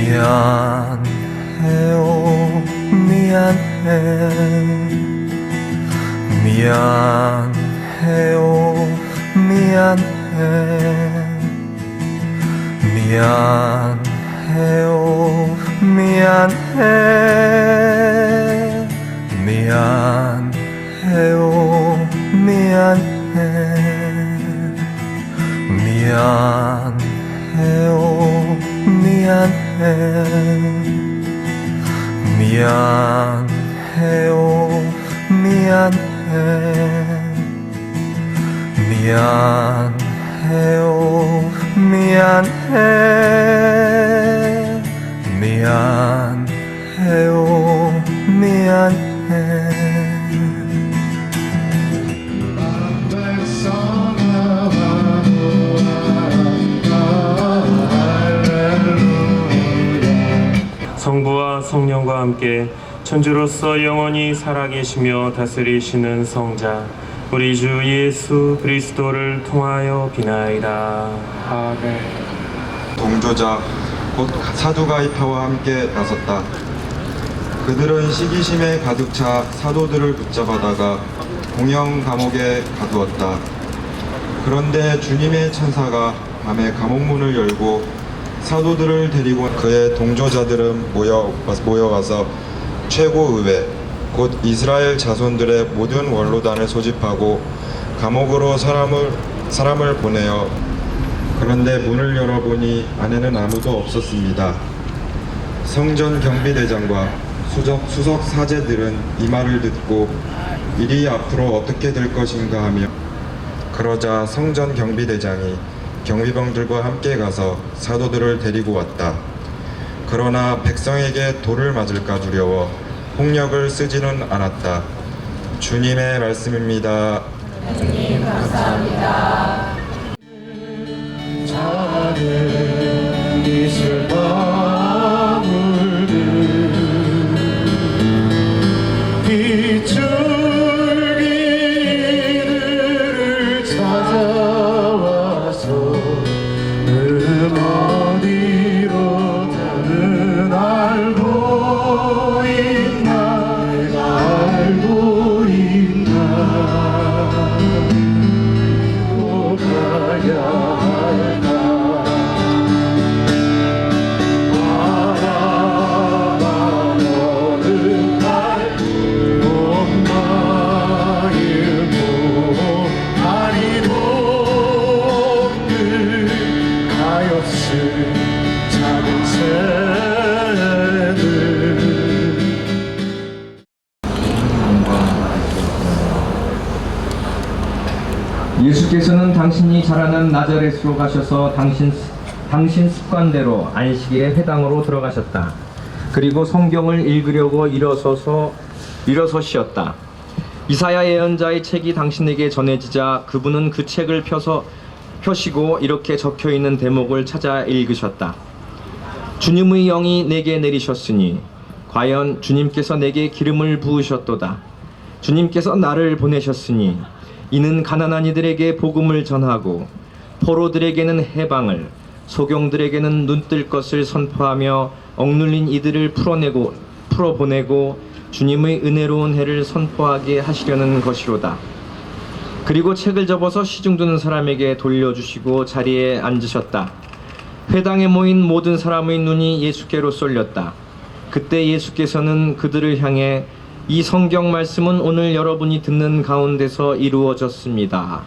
미안해요 미안해 미안해요 미안해 미안해요 미안해 미안해요 미안해 미안해요 미안해 미안해요 미안해 미안해요 미안해 미안해요 미안해 성부와 성령과 함께 천주로서 영원히 살아계시며 다스리시는 성자 우리 주 예수 그리스도를 통하여 비나이다. 아멘. 동조자 곧 사두가이파와 함께 나섰다. 그들은 시기심에 가득 차 사도들을 붙잡아다가 공영 감옥에 가두었다. 그런데 주님의 천사가 밤에 감옥문을 열고 사도들을 데리고 그의 동조자들은 모여가서 최고의회 곧 이스라엘 자손들의 모든 원로단을 소집하고 감옥으로 사람을 보내어 그런데 문을 열어보니 안에는 아무도 없었습니다. 성전 경비대장과 수석 사제들은 이 말을 듣고 일이 앞으로 어떻게 될 것인가 하며 그러자 성전 경비대장이 경비병들과 함께 가서 사도들을 데리고 왔다. 그러나 백성에게 돌을 맞을까 두려워 폭력을 쓰지는 않았다. 주님의 말씀입니다. 주님 감사합니다. 작은 이슬방울들 빗줄기들을 찾아와서 어디로 다는 알고 있나 또 가야 할까 바라보는 날 엄마의 다리 높을 가엾은 작은 새들 예수께서는 당신이 자라는 나자렛으로 가셔서 당신 습관대로 안식일에 회당으로 들어가셨다. 그리고 성경을 읽으려고 일어서시었다. 이사야 예언자의 책이 당신에게 전해지자 그분은 그 책을 펴시고 이렇게 적혀있는 대목을 찾아 읽으셨다. 주님의 영이 내게 내리셨으니 과연 주님께서 내게 기름을 부으셨도다. 주님께서 나를 보내셨으니 이는 가난한 이들에게 복음을 전하고 포로들에게는 해방을 소경들에게는 눈뜰 것을 선포하며 억눌린 이들을 풀어보내고 주님의 은혜로운 해를 선포하게 하시려는 것이로다. 그리고 책을 접어서 시중 두는 사람에게 돌려주시고 자리에 앉으셨다. 회당에 모인 모든 사람의 눈이 예수께로 쏠렸다. 그때 예수께서는 그들을 향해 이 성경 말씀은 오늘 여러분이 듣는 가운데서 이루어졌습니다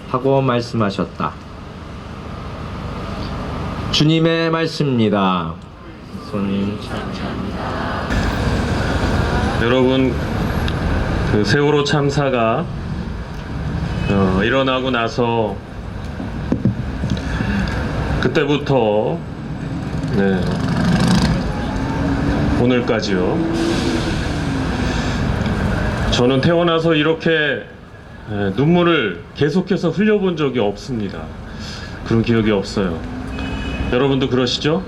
하고 말씀하셨다. 주님의 말씀입니다. 손님 감사합니다. 여러분, 그 세월호 참사가 일어나고 나서 그때부터 오늘까지요. 저는 태어나서 이렇게 눈물을 계속해서 흘려본 적이 없습니다. 그런 기억이 없어요. 여러분도 그러시죠?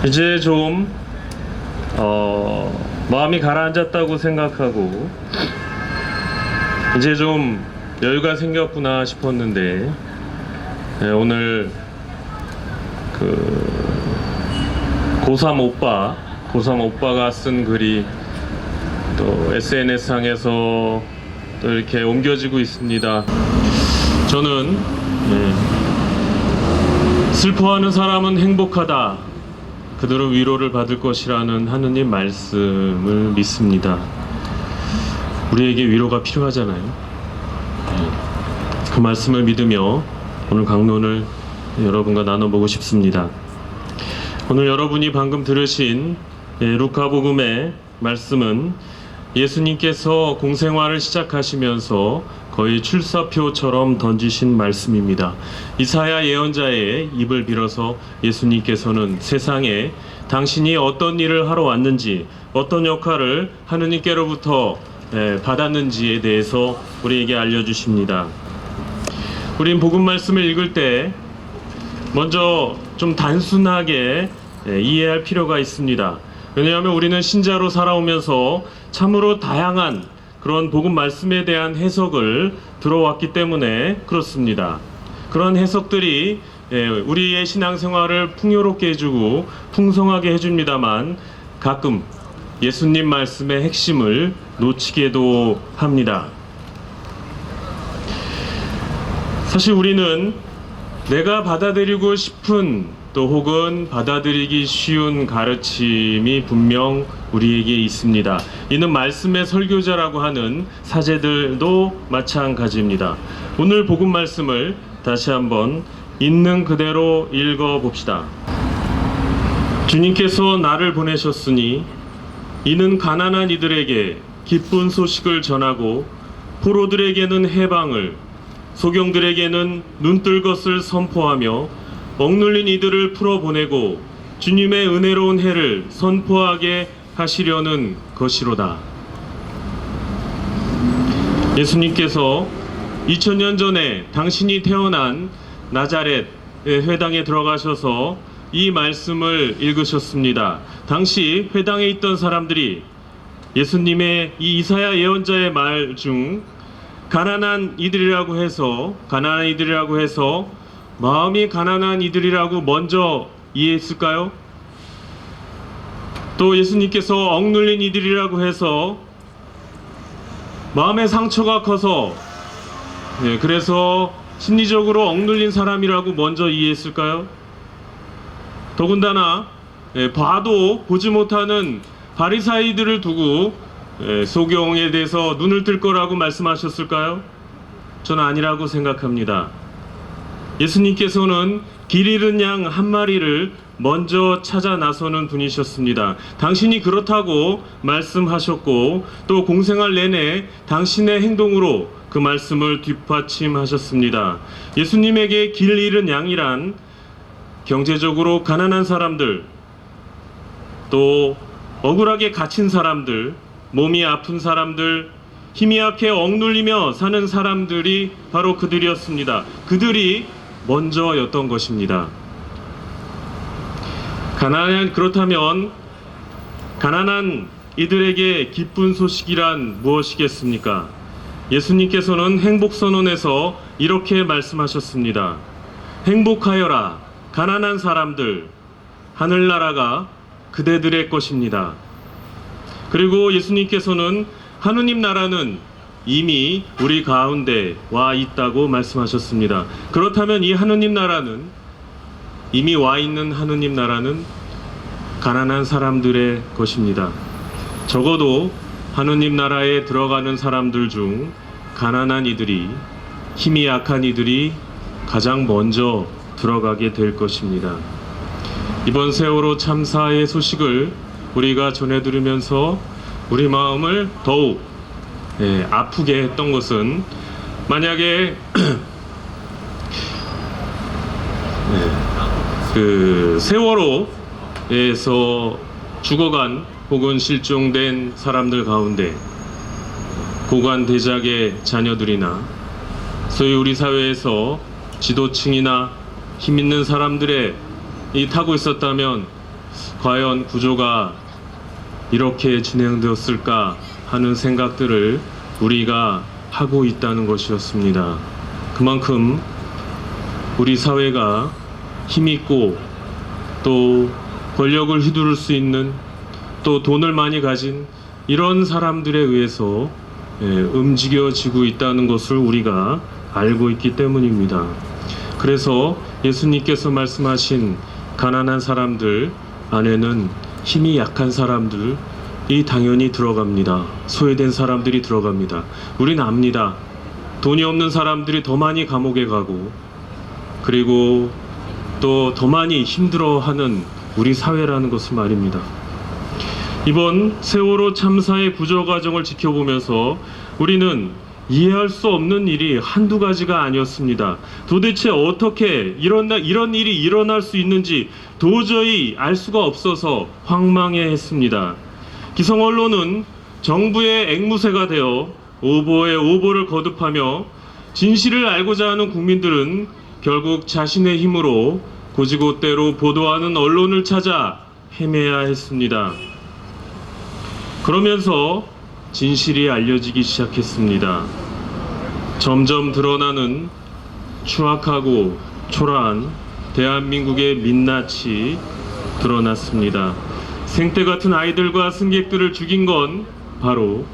이제 좀 마음이 가라앉았다고 생각하고 이제 좀 여유가 생겼구나 싶었는데 오늘 고3 오빠가 쓴 글이 또 SNS상에서 또 이렇게 옮겨지고 있습니다. 저는 슬퍼하는 사람은 행복하다. 그들은 위로를 받을 것이라는 하느님 말씀을 믿습니다. 우리에게 위로가 필요하잖아요. 그 말씀을 믿으며 오늘 강론을 여러분과 나눠보고 싶습니다. 오늘 여러분이 방금 들으신 루카복음의 말씀은 예수님께서 공생활을 시작하시면서 거의 출사표처럼 던지신 말씀입니다. 이사야 예언자의 입을 빌어서 예수님께서는 세상에 당신이 어떤 일을 하러 왔는지, 어떤 역할을 하느님께로부터 받았는지에 대해서 우리에게 알려주십니다. 우린 복음 말씀을 읽을 때 먼저 좀 단순하게 이해할 필요가 있습니다. 왜냐하면 우리는 신자로 살아오면서 참으로 다양한 그런 복음 말씀에 대한 해석을 들어왔기 때문에 그렇습니다. 그런 해석들이 우리의 신앙생활을 풍요롭게 해주고 풍성하게 해줍니다만 가끔 예수님 말씀의 핵심을 놓치게도 합니다. 사실 우리는 내가 받아들이고 싶은 또 혹은 받아들이기 쉬운 가르침이 분명 우리에게 있습니다. 이는 말씀의 설교자라고 하는 사제들도 마찬가지입니다. 오늘 복음 말씀을 다시 한번 있는 그대로 읽어 봅시다. 주님께서 나를 보내셨으니 이는 가난한 이들에게 기쁜 소식을 전하고 포로들에게는 해방을, 소경들에게는 눈뜰 것을 선포하며 억눌린 이들을 풀어보내고 주님의 은혜로운 해를 선포하게 하시려는 것이로다. 예수님께서 2000년 전에 당신이 태어난 나자렛 회당에 들어가셔서 이 말씀을 읽으셨습니다. 당시 회당에 있던 사람들이 예수님의 이 이사야 예언자의 말 중 가난한 이들이라고 해서 마음이 가난한 이들이라고 먼저 이해했을까요? 또 예수님께서 억눌린 이들이라고 해서 마음의 상처가 커서 그래서 심리적으로 억눌린 사람이라고 먼저 이해했을까요? 더군다나 봐도 보지 못하는 바리사이들을 두고 소경에 대해서 눈을 뜰 거라고 말씀하셨을까요? 저는 아니라고 생각합니다. 예수님께서는 길 잃은 양 한 마리를 먼저 찾아 나서는 분이셨습니다. 당신이 그렇다고 말씀하셨고 또 공생활 내내 당신의 행동으로 그 말씀을 뒷받침하셨습니다. 예수님에게 길 잃은 양이란 경제적으로 가난한 사람들, 또 억울하게 갇힌 사람들, 몸이 아픈 사람들, 힘이 약해 억눌리며 사는 사람들이 바로 그들이었습니다. 그들이 먼저였던 것입니다. 그렇다면 가난한 이들에게 기쁜 소식이란 무엇이겠습니까? 예수님께서는 행복선언에서 이렇게 말씀하셨습니다. 행복하여라 가난한 사람들, 하늘나라가 그대들의 것입니다. 그리고 예수님께서는 하느님 나라는 이미 우리 가운데 와 있다고 말씀하셨습니다. 그렇다면 이 하느님 나라는, 이미 와 있는 하느님 나라는 가난한 사람들의 것입니다. 적어도 하느님 나라에 들어가는 사람들 중 가난한 이들이, 힘이 약한 이들이 가장 먼저 들어가게 될 것입니다. 이번 세월호 참사의 소식을 우리가 전해 들으면서 우리 마음을 더욱 아프게 했던 것은, 만약에 그 세월호에서 죽어간 혹은 실종된 사람들 가운데 고관 대작의 자녀들이나 소위 우리 사회에서 지도층이나 힘 있는 사람들의 타고 있었다면 과연 구조가 이렇게 진행되었을까 하는 생각들을 우리가 하고 있다는 것이었습니다. 그만큼 우리 사회가 힘있고 또 권력을 휘두를 수 있는, 또 돈을 많이 가진 이런 사람들에 의해서 움직여지고 있다는 것을 우리가 알고 있기 때문입니다. 그래서 예수님께서 말씀하신 가난한 사람들 안에는 힘이 약한 사람들이 당연히 들어갑니다. 소외된 사람들이 들어갑니다. 우리는 압니다. 돈이 없는 사람들이 더 많이 감옥에 가고, 그리고 또 더 많이 힘들어하는 우리 사회라는 것을 말입니다. 이번 세월호 참사의 구조 과정을 지켜보면서 우리는 이해할 수 없는 일이 한두 가지가 아니었습니다. 도대체 어떻게 이런 일이 일어날 수 있는지 도저히 알 수가 없어서 황망해했습니다. 기성 언론은 정부의 앵무새가 되어 오보에 오보를 거듭하며, 진실을 알고자 하는 국민들은 결국 자신의 힘으로 고지고대로 보도하는 언론을 찾아 헤매야 했습니다. 그러면서 진실이 알려지기 시작했습니다. 점점 드러나는 추악하고 초라한 대한민국의 민낯이 드러났습니다. 생태 같은 아이들과 승객들을 죽인 건 바로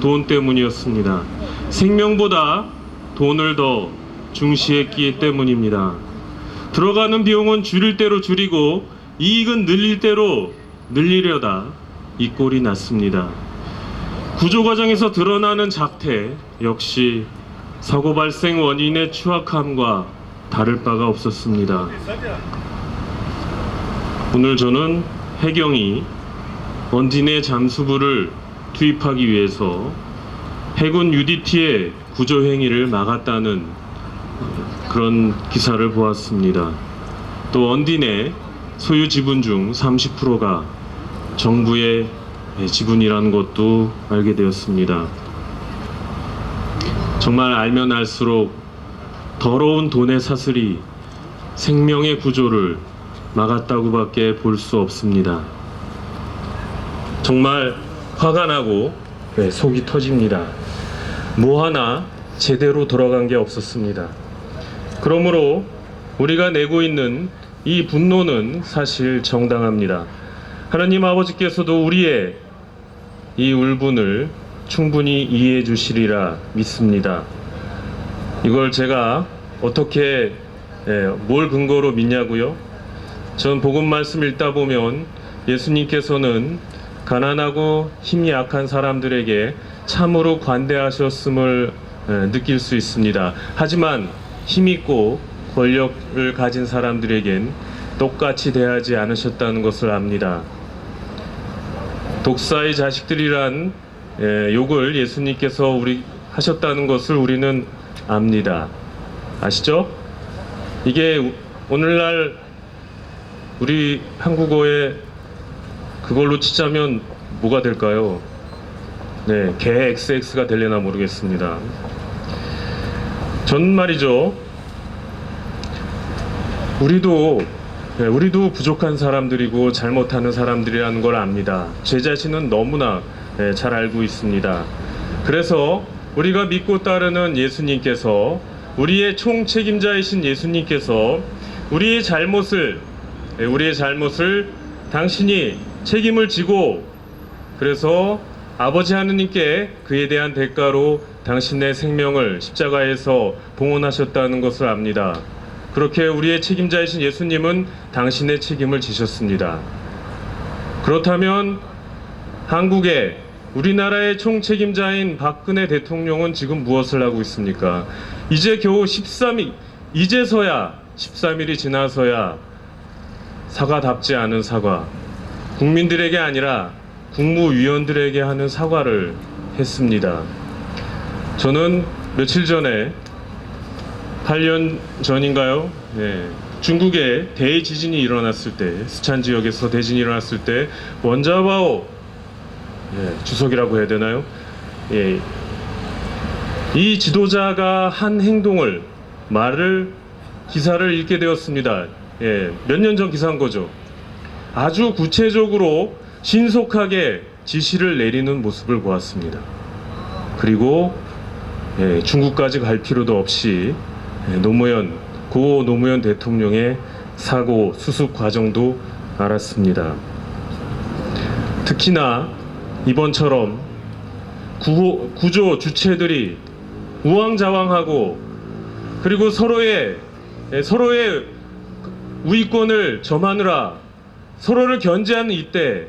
돈 때문이었습니다. 생명보다 돈을 더 중시했기 때문입니다. 들어가는 비용은 줄일 대로 줄이고 이익은 늘릴 대로 늘리려다 이 꼴이 났습니다. 구조 과정에서 드러나는 작태 역시 사고 발생 원인의 추악함과 다를 바가 없었습니다. 오늘 저는 해경이 언딘의 잠수부를 투입하기 위해서 해군 UDT의 구조 행위를 막았다는 그런 기사를 보았습니다. 또 언딘의 소유 지분 중 30%가 정부의 지분이라는 것도 알게 되었습니다. 정말 알면 알수록 더러운 돈의 사슬이 생명의 구조를 막았다고밖에 볼 수 없습니다. 정말 화가 나고 속이 터집니다. 뭐 하나 제대로 돌아간 게 없었습니다. 그러므로 우리가 내고 있는 이 분노는 사실 정당합니다. 하나님 아버지께서도 우리의 이 울분을 충분히 이해해 주시리라 믿습니다. 이걸 제가 어떻게 뭘 근거로 믿냐고요? 전 복음 말씀 읽다 보면 예수님께서는 가난하고 힘이 약한 사람들에게 참으로 관대하셨음을 느낄 수 있습니다. 하지만 힘있고 권력을 가진 사람들에겐 똑같이 대하지 않으셨다는 것을 압니다. 독사의 자식들이란 욕을 예수님께서 하셨다는 것을 우리는 압니다. 아시죠? 이게 오늘날 우리 한국어에 그걸로 치자면 뭐가 될까요? 네, 개 XX가 되려나 모르겠습니다. 전 말이죠. 우리도 부족한 사람들이고 잘못하는 사람들이라는 걸 압니다. 제 자신은 너무나 잘 알고 있습니다. 그래서 우리가 믿고 따르는 예수님께서, 우리의 총책임자이신 예수님께서 우리의 잘못을 당신이 책임을 지고, 그래서 아버지 하느님께 그에 대한 대가로 당신의 생명을 십자가에서 봉헌하셨다는 것을 압니다. 그렇게 우리의 책임자이신 예수님은 당신의 책임을 지셨습니다. 그렇다면 우리나라의 총책임자인 박근혜 대통령은 지금 무엇을 하고 있습니까? 이제 겨우 13일이 지나서야 사과답지 않은 사과, 국민들에게 아니라 국무위원들에게 하는 사과를 했습니다. 저는 며칠 전에 8년 전인가요? 중국에 대지진이 일어났을 때, 스촨 지역에서 대진이 일어났을 때 원자바오 주석이라고 해야 되나요? 이 지도자가 한 기사를 읽게 되었습니다. 몇 년 전 기사인 거죠. 아주 구체적으로 신속하게 지시를 내리는 모습을 보았습니다. 그리고 중국까지 갈 필요도 없이 고 노무현 대통령의 사고 수습 과정도 알았습니다. 특히나 이번처럼 구조 주체들이 우왕좌왕하고 그리고 서로의 우위권을 점하느라 서로를 견제하는 이때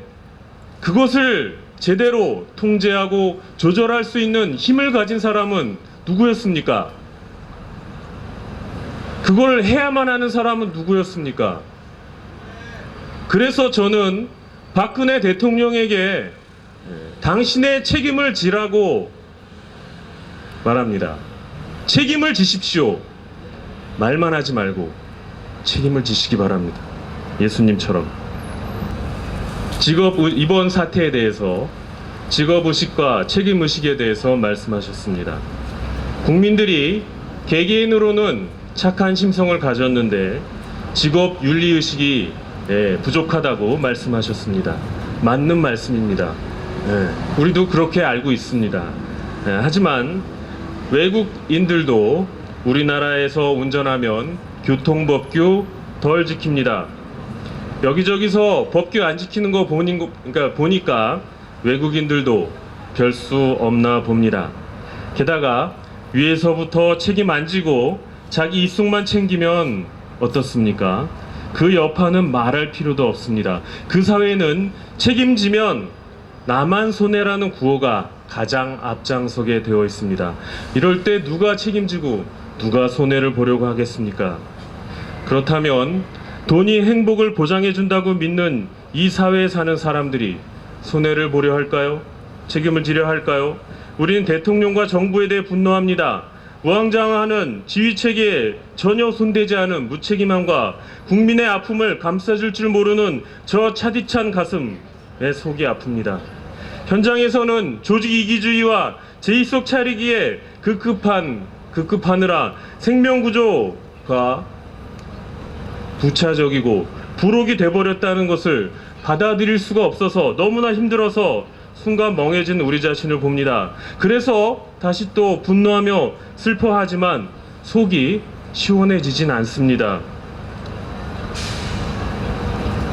그것을 제대로 통제하고 조절할 수 있는 힘을 가진 사람은 누구였습니까? 그걸 해야만 하는 사람은 누구였습니까? 그래서 저는 박근혜 대통령에게 당신의 책임을 지라고 말합니다. 책임을 지십시오. 말만 하지 말고 책임을 지시기 바랍니다. 예수님처럼. 이번 사태에 대해서 직업의식과 책임의식에 대해서 말씀하셨습니다. 국민들이 개개인으로는 착한 심성을 가졌는데 직업윤리의식이 부족하다고 말씀하셨습니다. 맞는 말씀입니다. 우리도 그렇게 알고 있습니다. 하지만 외국인들도 우리나라에서 운전하면 교통법규 덜 지킵니다. 여기저기서 법규 안 지키는 거 보니까 외국인들도 별 수 없나 봅니다. 게다가 위에서부터 책임 안 지고 자기 입속만 챙기면 어떻습니까? 그 여파는 말할 필요도 없습니다. 그 사회는 책임지면 나만 손해라는 구호가 가장 앞장서게 되어 있습니다. 이럴 때 누가 책임지고 누가 손해를 보려고 하겠습니까? 그렇다면 돈이 행복을 보장해준다고 믿는 이 사회에 사는 사람들이 손해를 보려 할까요? 책임을 지려 할까요? 우리는 대통령과 정부에 대해 분노합니다. 우왕좌왕하는 지휘체계에 전혀 손대지 않은 무책임함과 국민의 아픔을 감싸줄 줄 모르는 저 차디찬 가슴에 속이 아픕니다. 현장에서는 조직 이기주의와 제2속 차리기에 급급하느라 생명구조가 부차적이고 부록이 돼버렸다는 것을 받아들일 수가 없어서 너무나 힘들어서 순간 멍해진 우리 자신을 봅니다. 그래서 다시 또 분노하며 슬퍼하지만 속이 시원해지진 않습니다.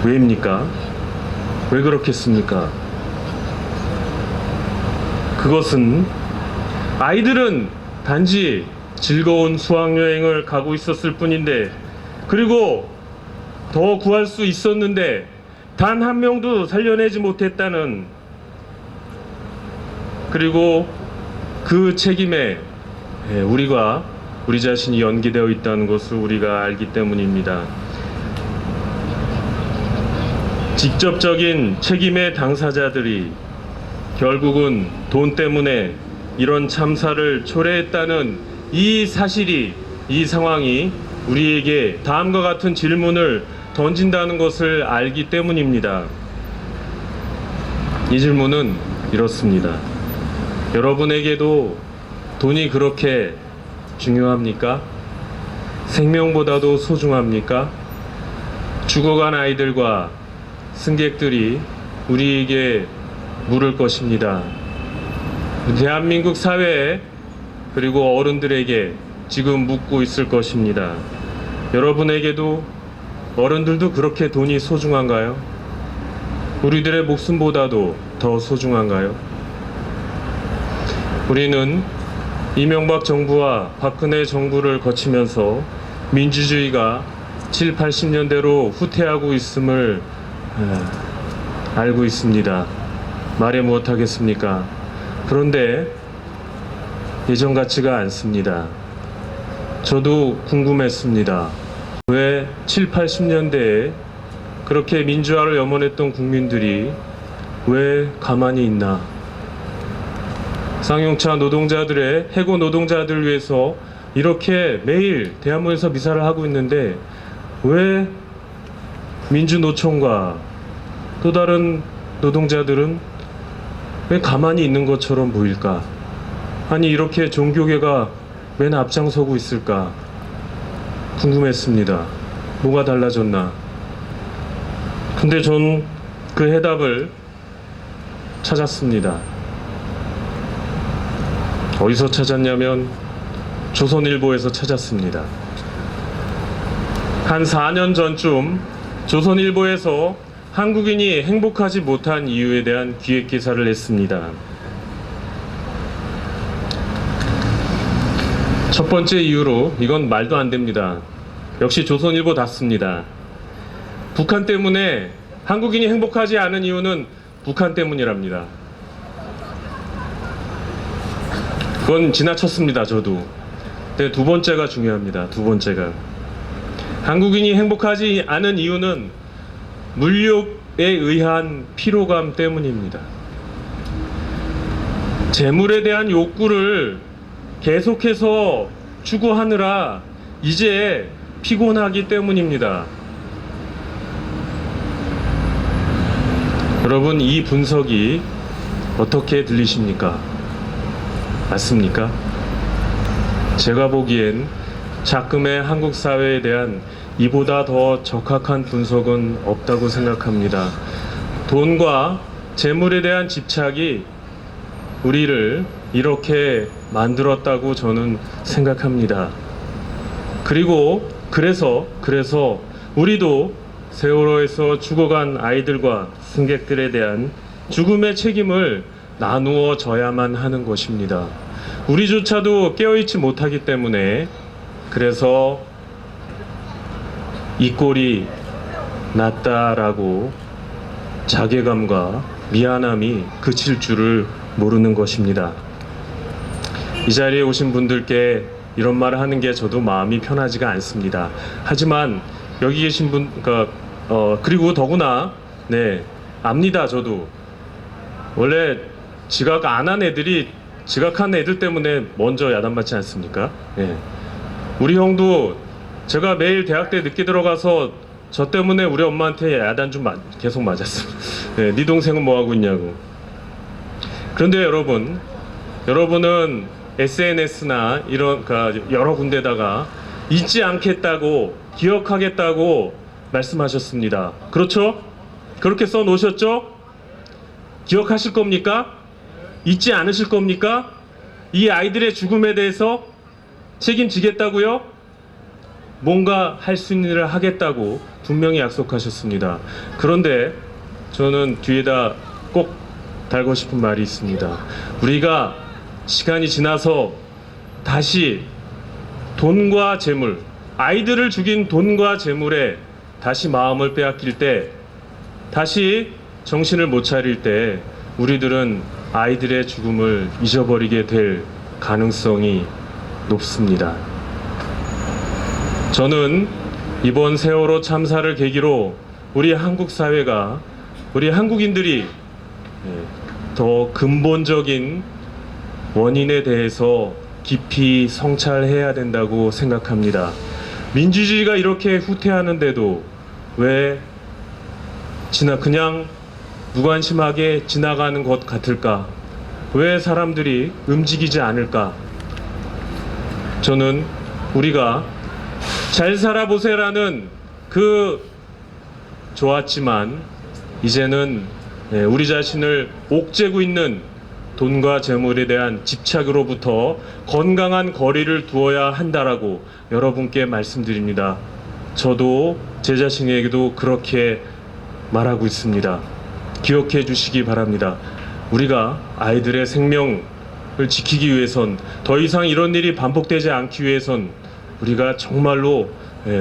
왜입니까? 왜 그렇겠습니까? 그것은 아이들은 단지 즐거운 수학여행을 가고 있었을 뿐인데, 그리고 더 구할 수 있었는데 단 한 명도 살려내지 못했다는, 그리고 그 책임에 우리 자신이 연기되어 있다는 것을 우리가 알기 때문입니다. 직접적인 책임의 당사자들이 결국은 돈 때문에 이런 참사를 초래했다는 이 사실이, 이 상황이 우리에게 다음과 같은 질문을 던진다는 것을 알기 때문입니다. 이 질문은 이렇습니다. 여러분에게도 돈이 그렇게 중요합니까? 생명보다도 소중합니까? 죽어간 아이들과 승객들이 우리에게 물을 것입니다. 대한민국 사회에, 그리고 어른들에게 지금 묻고 있을 것입니다. 여러분에게도, 어른들도 그렇게 돈이 소중한가요? 우리들의 목숨보다도 더 소중한가요? 우리는 이명박 정부와 박근혜 정부를 거치면서 민주주의가 7, 80년대로 후퇴하고 있음을 알고 있습니다. 말해 무엇하겠습니까? 그런데 예전 같지가 않습니다. 저도 궁금했습니다. 왜 7, 80년대에 그렇게 민주화를 염원했던 국민들이 왜 가만히 있나? 쌍용차 노동자들의, 해고 노동자들을 위해서 이렇게 매일 대한민국에서 미사를 하고 있는데 왜 민주노총과 또 다른 노동자들은 왜 가만히 있는 것처럼 보일까? 아니, 이렇게 종교계가 맨 앞장서고 있을까? 궁금했습니다. 뭐가 달라졌나? 근데 전 그 해답을 찾았습니다. 어디서 찾았냐면 조선일보에서 찾았습니다. 한 4년 전쯤 조선일보에서 한국인이 행복하지 못한 이유에 대한 기획 기사를 냈습니다. 첫 번째 이유로 이건 말도 안 됩니다. 역시 조선일보답습니다. 북한 때문에 한국인이 행복하지 않은 이유는 북한 때문이랍니다. 그건 지나쳤습니다. 저도. 근데 두 번째가 중요합니다. 두 번째가 한국인이 행복하지 않은 이유는 물욕에 의한 피로감 때문입니다. 재물에 대한 욕구를 계속해서 추구하느라 이제 피곤하기 때문입니다. 여러분, 이 분석이 어떻게 들리십니까? 맞습니까? 제가 보기엔 작금의 한국 사회에 대한 이보다 더 적합한 분석은 없다고 생각합니다. 돈과 재물에 대한 집착이 우리를 이렇게 만들었다고 저는 생각합니다. 그리고 그래서 우리도 세월호에서 죽어간 아이들과 승객들에 대한 죽음의 책임을 나누어 져야만 하는 것입니다. 우리조차도 깨어있지 못하기 때문에 그래서 이 꼴이 났다라고 자괴감과 미안함이 그칠 줄을 모르는 것입니다. 이 자리에 오신 분들께 이런 말을 하는 게 저도 마음이 편하지가 않습니다. 하지만 여기 계신 분, 그리고 더구나 압니다. 저도 원래 지각 안 한 애들이 지각한 애들 때문에 먼저 야단맞지 않습니까? 우리 형도 제가 매일 대학 때 늦게 들어가서 저 때문에 우리 엄마한테 야단 좀 계속 맞았습니다. 네 동생은 뭐 하고 있냐고. 그런데 여러분은 SNS나 이런 여러 군데다가 잊지 않겠다고, 기억하겠다고 말씀하셨습니다. 그렇죠? 그렇게 써 놓으셨죠? 기억하실 겁니까? 잊지 않으실 겁니까? 이 아이들의 죽음에 대해서 책임지겠다고요? 뭔가 할 수 있는 일을 하겠다고 분명히 약속하셨습니다. 그런데 저는 뒤에다 꼭 달고 싶은 말이 있습니다. 우리가 시간이 지나서 다시 돈과 재물, 아이들을 죽인 돈과 재물에 다시 마음을 빼앗길 때, 다시 정신을 못 차릴 때 우리들은 아이들의 죽음을 잊어버리게 될 가능성이 높습니다. 저는 이번 세월호 참사를 계기로 우리 한국 사회가, 우리 한국인들이 더 근본적인 원인에 대해서 깊이 성찰해야 된다고 생각합니다. 민주주의가 이렇게 후퇴하는데도 왜 그냥 무관심하게 지나가는 것 같을까? 왜 사람들이 움직이지 않을까? 저는 우리가 잘 살아보세라는 그 좋았지만 이제는 우리 자신을 옥죄고 있는 돈과 재물에 대한 집착으로부터 건강한 거리를 두어야 한다라고 여러분께 말씀드립니다. 저도 제 자신에게도 그렇게 말하고 있습니다. 기억해 주시기 바랍니다. 우리가 아이들의 생명을 지키기 위해선, 더 이상 이런 일이 반복되지 않기 위해선 우리가 정말로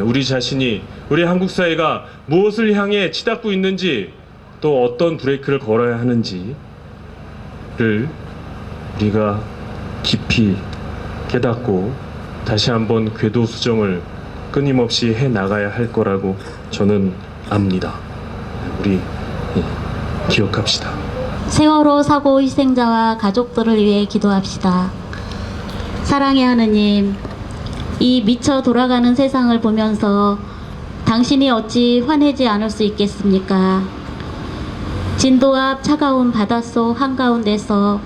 우리 자신이, 우리 한국 사회가 무엇을 향해 치닫고 있는지, 또 어떤 브레이크를 걸어야 하는지를 우리가 깊이 깨닫고 다시 한번 궤도 수정을 끊임없이 해 나가야 할 거라고 저는 압니다. 우리 기억합시다. 세월호 사고 희생자와 가족들을 위해 기도합시다. 사랑의 하느님, 이 미쳐 돌아가는 세상을 보면서 당신이 어찌 화내지 않을 수 있겠습니까? 진도 앞 차가운 바닷속 한가운데서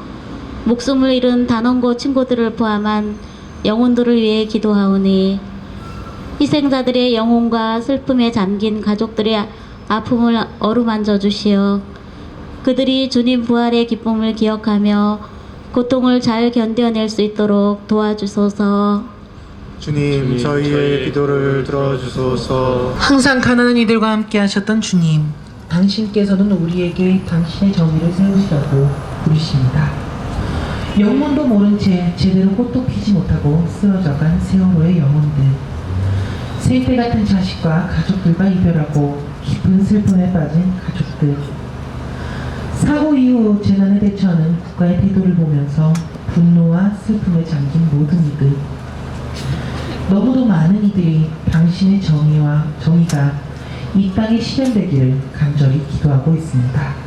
목숨을 잃은 단원고 친구들을 포함한 영혼들을 위해 기도하오니 희생자들의 영혼과 슬픔에 잠긴 가족들의 아픔을 어루만져 주시어 그들이 주님 부활의 기쁨을 기억하며 고통을 잘 견뎌낼 수 있도록 도와주소서. 주님, 저희의 기도를 들어주소서. 항상 가난한 이들과 함께 하셨던 주님, 당신께서는 우리에게 당신의 정의를 세우시라고 부르십니다. 영문도 모른 채 제대로 꽃도 피지 못하고 쓰러져간 세월호의 영혼들, 생태 같은 자식과 가족들과 이별하고 깊은 슬픔에 빠진 가족들, 사고 이후 재난에 대처하는 국가의 태도를 보면서 분노와 슬픔에 잠긴 모든 이들, 너무도 많은 이들이 당신의 정의가 이 땅에 실현되기를 간절히 기도하고 있습니다.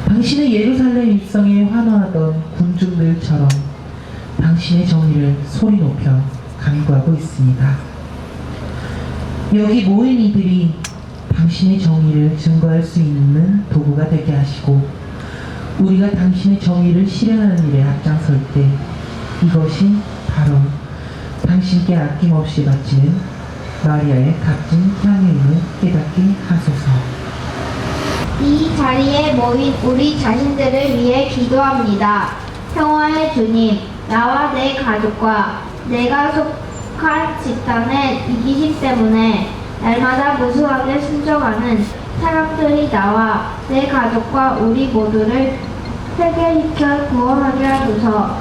당신의 예루살렘 입성에 환호하던 군중들처럼 당신의 정의를 소리 높여 간구하고 있습니다. 여기 모인 이들이 당신의 정의를 증거할 수 있는 도구가 되게 하시고, 우리가 당신의 정의를 실현하는 일에 앞장설 때 이것이 바로 당신께 아낌없이 바치는 마리아의 값진 향유임을 깨닫게 하소서. 이 자리에 모인 우리 자신들을 위해 기도합니다. 평화의 주님, 나와 내 가족과 내가 속한 집단의 이기심 때문에 날마다 무수하게 순종하는 사람들이 나와 내 가족과 우리 모두를 회개시켜 구원하게 하소서.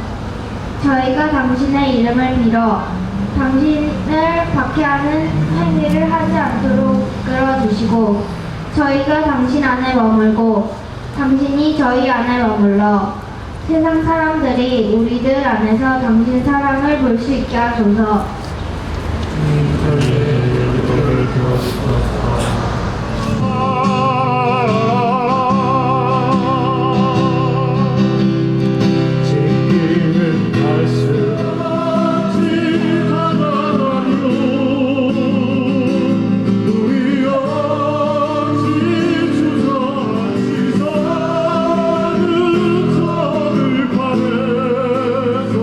저희가 당신의 이름을 빌어 당신을 박해하는 행위를 하지 않도록 이끌어주시고, 저희가 당신 안에 머물고 당신이 저희 안에 머물러 세상 사람들이 우리들 안에서 당신 사랑을 볼 수 있게 하소서. 지키는 말씀 지가나요. 우리 어찌 주저하시사는 저를 관해서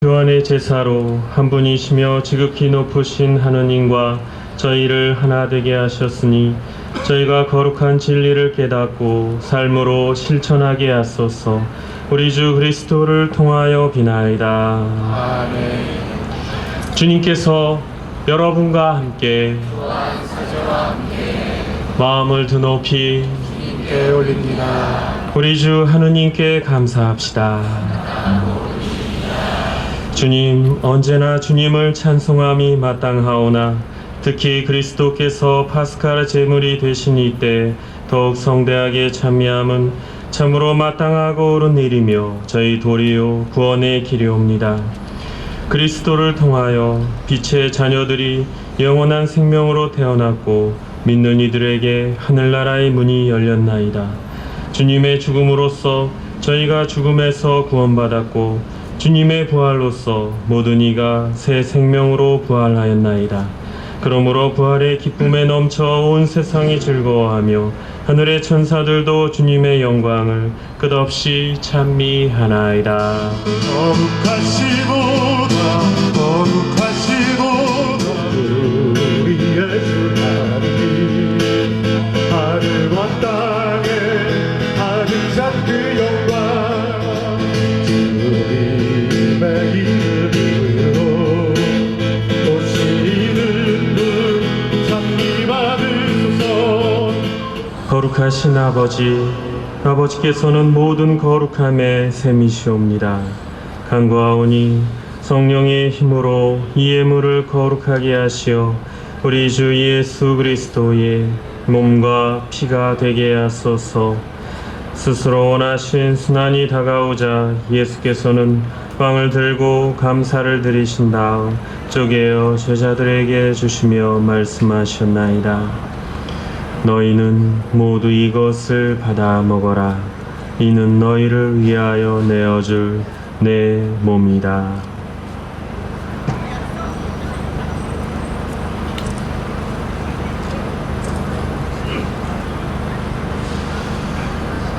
교환의 제사로 한 분이시며 지극히 높으신 하느님과 저희를 하나 되게 하셨으니 저희가 거룩한 진리를 깨닫고 삶으로 실천하게 하소서. 우리 주 그리스도를 통하여 비나이다. 아멘. 주님께서 여러분과 함께 마음을 드높이 주님께 올립니다. 우리 주 하느님께 감사합시다. 주님, 언제나 주님을 찬송함이 마땅하오나 특히 그리스도께서 파스칼 제물이 되신 이때 더욱 성대하게 찬미함은 참으로 마땅하고 옳은 일이며 저희 도리요 구원의 길이옵니다. 그리스도를 통하여 빛의 자녀들이 영원한 생명으로 태어났고 믿는 이들에게 하늘나라의 문이 열렸나이다. 주님의 죽음으로써 저희가 죽음에서 구원받았고 주님의 부활로써 모든 이가 새 생명으로 부활하였나이다. 그러므로 부활의 기쁨에 넘쳐 온 세상이 즐거워하며 하늘의 천사들도 주님의 영광을 끝없이 찬미하나이다. 거룩하시도다 우리의 주 하나님, 하늘과 땅에 가득 찬 그 영광 주님의 이름으로 오시는 분 찬미 받으소서. 거룩하신 아버지께서는 모든 거룩함의 셈이시옵니다. 간구하오니 성령의 힘으로 이 예물을 거룩하게 하시어 우리 주 예수 그리스도의 몸과 피가 되게 하소서. 스스로 원하신 순환이 다가오자 예수께서는 빵을 들고 감사를 드리신 다음 쪼개어 제자들에게 주시며 말씀하셨나이다. 너희는 모두 이것을 받아 먹어라. 이는 너희를 위하여 내어줄 내 몸이다.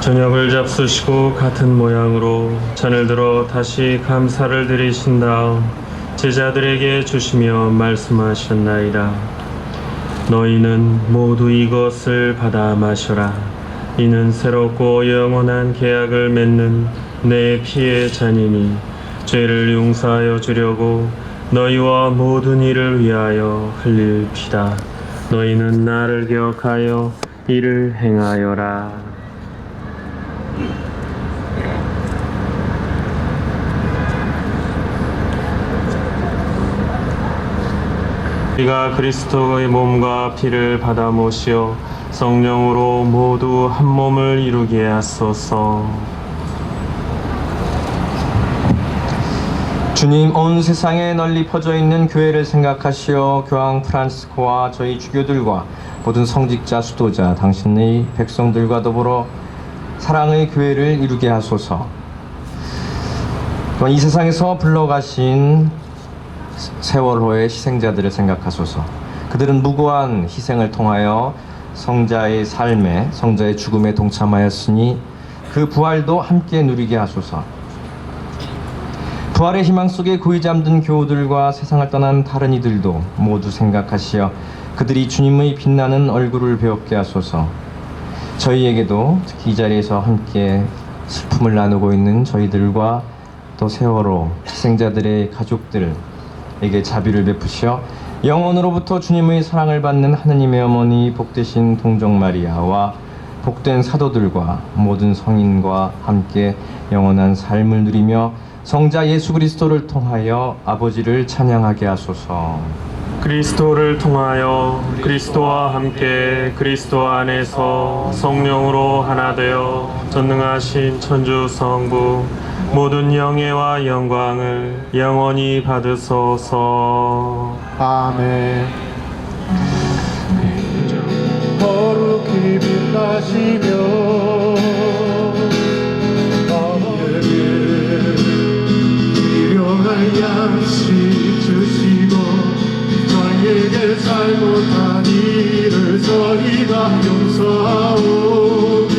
저녁을 잡수시고 같은 모양으로 잔을 들어 다시 감사를 드리신 다음 제자들에게 주시며 말씀하셨나이다. 너희는 모두 이것을 받아 마셔라. 이는 새롭고 영원한 계약을 맺는 내 피의 잔이니 죄를 용서하여 주려고 너희와 모든 이를 위하여 흘릴 피다. 너희는 나를 기억하여 이를 행하여라. 우리가 그리스도의 몸과 피를 받아 모시어 성령으로 모두 한 몸을 이루게 하소서. 주님, 온 세상에 널리 퍼져 있는 교회를 생각하시어 교황 프란시스코와 저희 주교들과 모든 성직자, 수도자, 당신의 백성들과 더불어 사랑의 교회를 이루게 하소서. 또한 이 세상에서 불러가신 세월호의 희생자들을 생각하소서. 그들은 무고한 희생을 통하여 성자의 삶에, 성자의 죽음에 동참하였으니 그 부활도 함께 누리게 하소서. 부활의 희망 속에 고이 잠든 교우들과 세상을 떠난 다른 이들도 모두 생각하시어 그들이 주님의 빛나는 얼굴을 배웁게 하소서. 저희에게도 특히 이 자리에서 함께 슬픔을 나누고 있는 저희들과 또 세월호 희생자들의 가족들에게 자비를 베푸시어 영원으로부터 주님의 사랑을 받는 하느님의 어머니 복되신 동정 마리아와 복된 사도들과 모든 성인과 함께 영원한 삶을 누리며 성자 예수 그리스도를 통하여 아버지를 찬양하게 하소서. 그리스도를 통하여 그리스도와 함께 그리스도 안에서 성령으로 하나 되어 전능하신 천주 성부 모든 영예와 영광을 영원히 받으소서. 아멘. 거룩히 빛나시며 아버지에게 일용할 양식 주시고 저희에게 잘못한 일을 저희가 용서하오니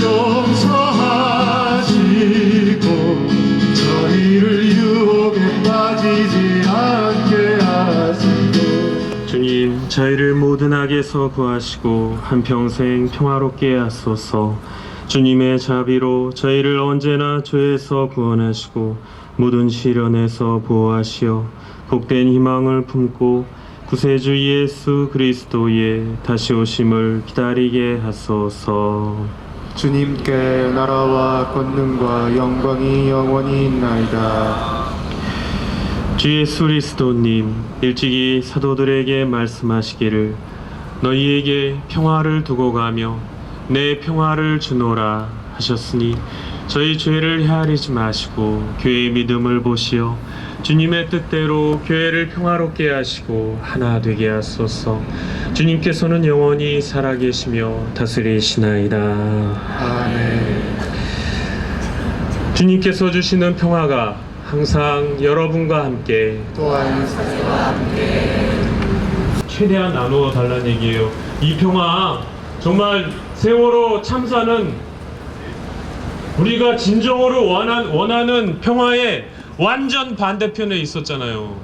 용서하시고 저희를 유혹에 빠지지 않게 하시고 주님, 저희를 모든 악에서 구하시고 한평생 평화롭게 하소서. 주님의 자비로 저희를 언제나 죄에서 구원하시고 모든 시련에서 보호하시어 복된 희망을 품고 구세주 예수 그리스도의 다시 오심을 기다리게 하소서. 주님께 나라와 권능과 영광이 영원히 있나이다. 주 예수 그리스도님, 일찍이 사도들에게 말씀하시기를 너희에게 평화를 두고 가며 내 평화를 주노라 하셨으니 저희 죄를 헤아리지 마시고 교회의 믿음을 보시어 주님의 뜻대로 교회를 평화롭게 하시고 하나 되게 하소서. 주님께서는 영원히 살아계시며 다스리시나이다. 아멘. 주님께서 주시는 평화가 항상 여러분과 함께 또한 사세와 함께 최대한 나누어 달라는 얘기예요. 이 평화, 정말 세월호 참사는 우리가 진정으로 원하는 평화의 완전 반대편에 있었잖아요.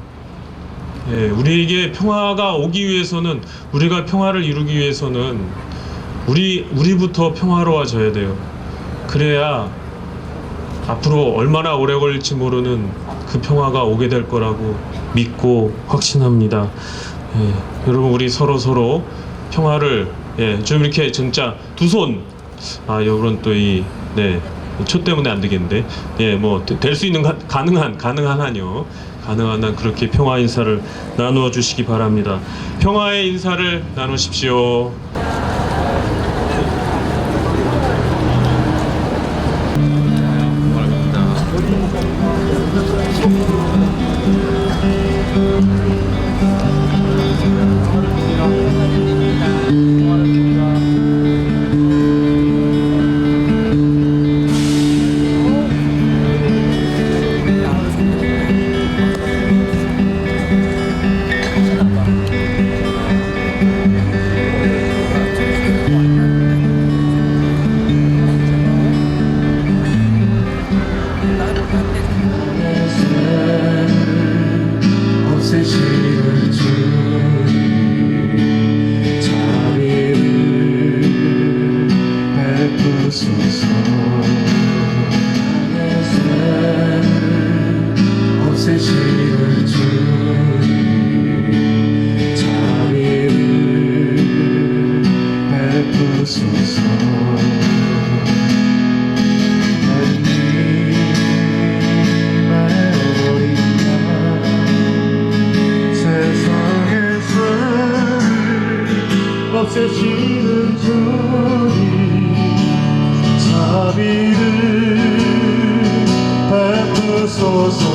예, 우리에게 평화가 오기 위해서는, 우리가 평화를 이루기 위해서는 우리부터 평화로워져야 돼요. 그래야 앞으로 얼마나 오래 걸릴지 모르는 그 평화가 오게 될 거라고 믿고 확신합니다. 예, 여러분, 우리 서로 평화를, 좀 이렇게 진짜 두 손, 여러분 또 초 때문에 안 되겠는데, 뭐 될 수 있는 가능한 한요, 가능한 한 그렇게 평화 인사를 나누어 주시기 바랍니다. 평화의 인사를 나누십시오. 베푸소서. 없애시는 주님 자비를 베푸소서.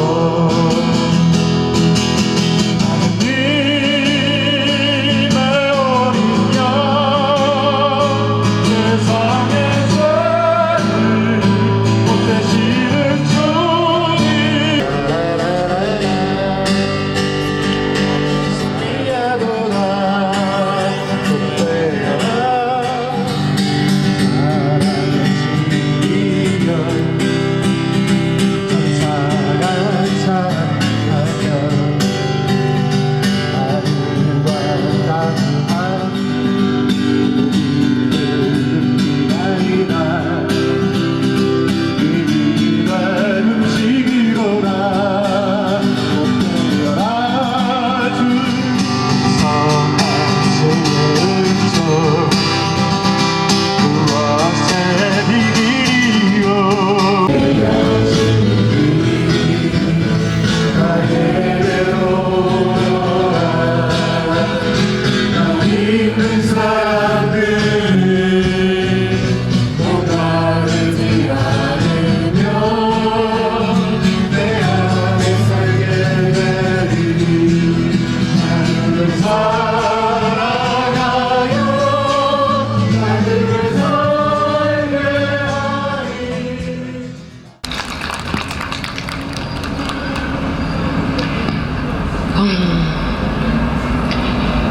하느님의 어린 양 세상의 죄를 없애시는 주님.